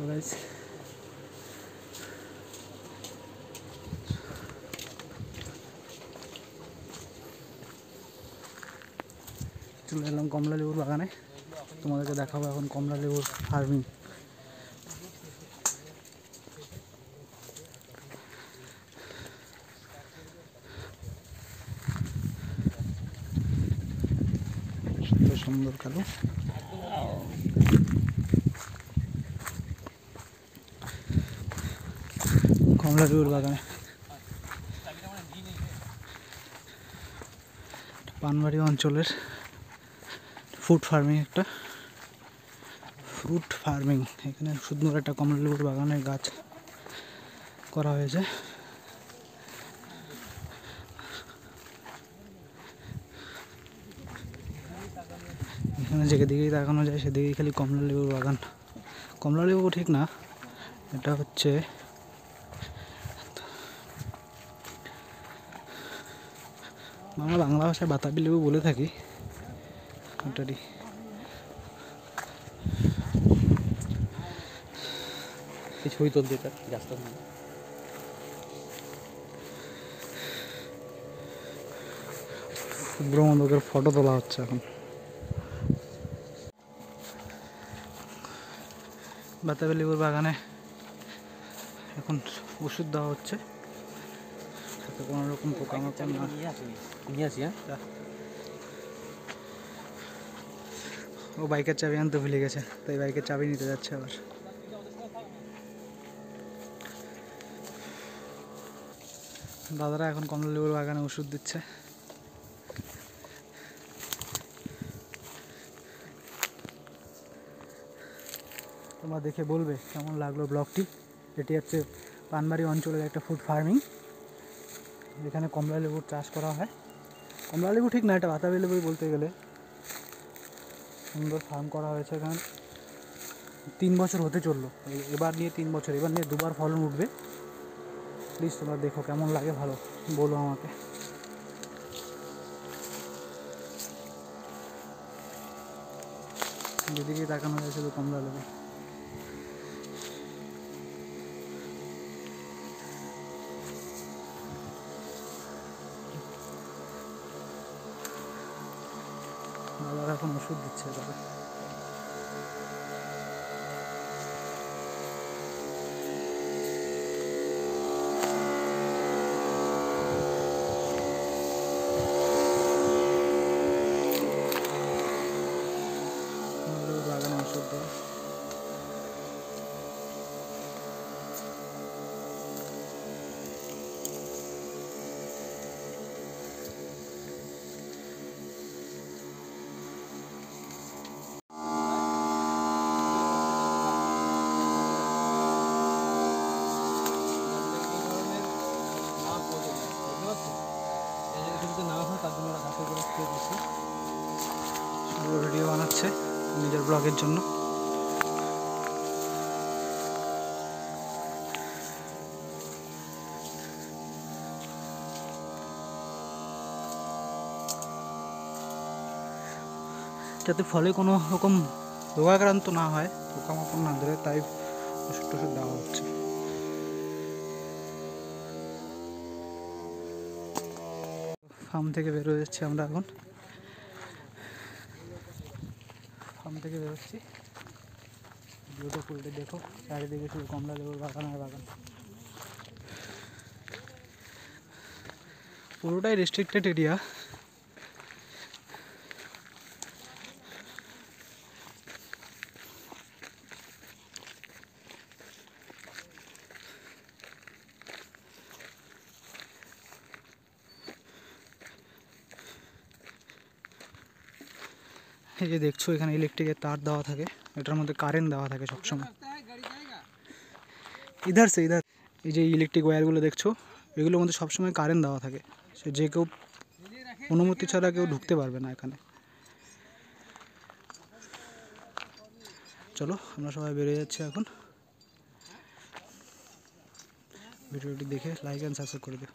Guys চলে এলাম কমলা লেবুর বাগানে। তোমাদেরকে দেখাবো এখন কমলা লেবুর ফার্মিং। সুন্দর কালো কমলা লেবুর বাগানে পানবাড়ি অঞ্চলের ফ্রুট ফার্মিং, একটা ফ্রুট ফার্মিং। এখানে সুন্দর একটা কমলা লেবুর বাগানের গাছ করা হয়েছে। এখানে যেদিকেই তাকানো যায় সেদিকেই খালি কমলা লেবুর বাগান। কমলা লেবু ঠিক না, এটা হচ্ছে আমরা বাংলা ভাষায় বাতাবি লেবু বলে থাকি। ওটারই ছবি তুলতে গাছটা ব্রহ্মদের ফটো তোলা হচ্ছে এখন। বাতাবি লেবুর বাগানে এখন ওষুধ দেওয়া হচ্ছে যাতে কোনো রকম পোকামাকড় না। ও বাইকের চাবি আনতে ভুলে গেছে, তাই বাইকের চাবি নিতে যাচ্ছে আবার। দাদারা এখন কমলা লেবুর বাগানে ওষুধ দিচ্ছে। তোমরা দেখে বলবে কেমন লাগলো ব্লগটি। এটি হচ্ছে পানবাড়ি অঞ্চলের একটা ফুড ফার্মিং, যেখানে কমলা লেবুর চাষ করা হয়। কমলা লেবু ঠিক না, এটা বাতাবি লেবুই বলতে গেলে। সুন্দর ফার্ম করা হয়েছে এখানে। 3 বছর হতে চললো, এবার নিয়ে 3 বছর, এবার নিয়ে 2বার ফলন উঠবে। প্লিজ তোমরা দেখো কেমন লাগে, ভালো বলো আমাকে। যেদিকেই তাকানো যায় শুধু কমলা লেবু। দাদারা এখন ওষুধ দিচ্ছে তারা। বাগানে ওষুধ দেওয়া। ভিডিও বানাচ্ছে নিজের ব্লগের জন্য। যাতে ফলে কোনো রকম রোগাক্রান্ত না হয়, পোকামাকড় না ধরে, তাই ওষুধ টষুধ দেওয়া হচ্ছে। ফার্ম থেকে বের হয়ে যাচ্ছি আমরা এখন। ফার্ম থেকে বেরোচ্ছি, বিউটিফুলটা দেখো, চারিদিকে শুধু কমলা লেবুর বাগান আর বাগান। পুরোটাই রেস্ট্রিক্টেড এরিয়া। এই যে দেখছো এখানে ইলেকট্রিকের তার দেওয়া থাকে, এটার মধ্যে কারেন্ট দেওয়া থাকে সবসময়। ইধার এই যে ইলেকট্রিক ওয়্যারগুলো দেখছো, এগুলোর মধ্যে সবসময় কারেন্ট দেওয়া থাকে। সে যে কেউ অনুমতি ছাড়া কেউ ঢুকতে পারবে না এখানে। চলো আমরা সবাই বেরিয়ে যাচ্ছি এখন। ভিডিওটি দেখে লাইক অ্যান্ড সাবস্ক্রাইব করে দিও।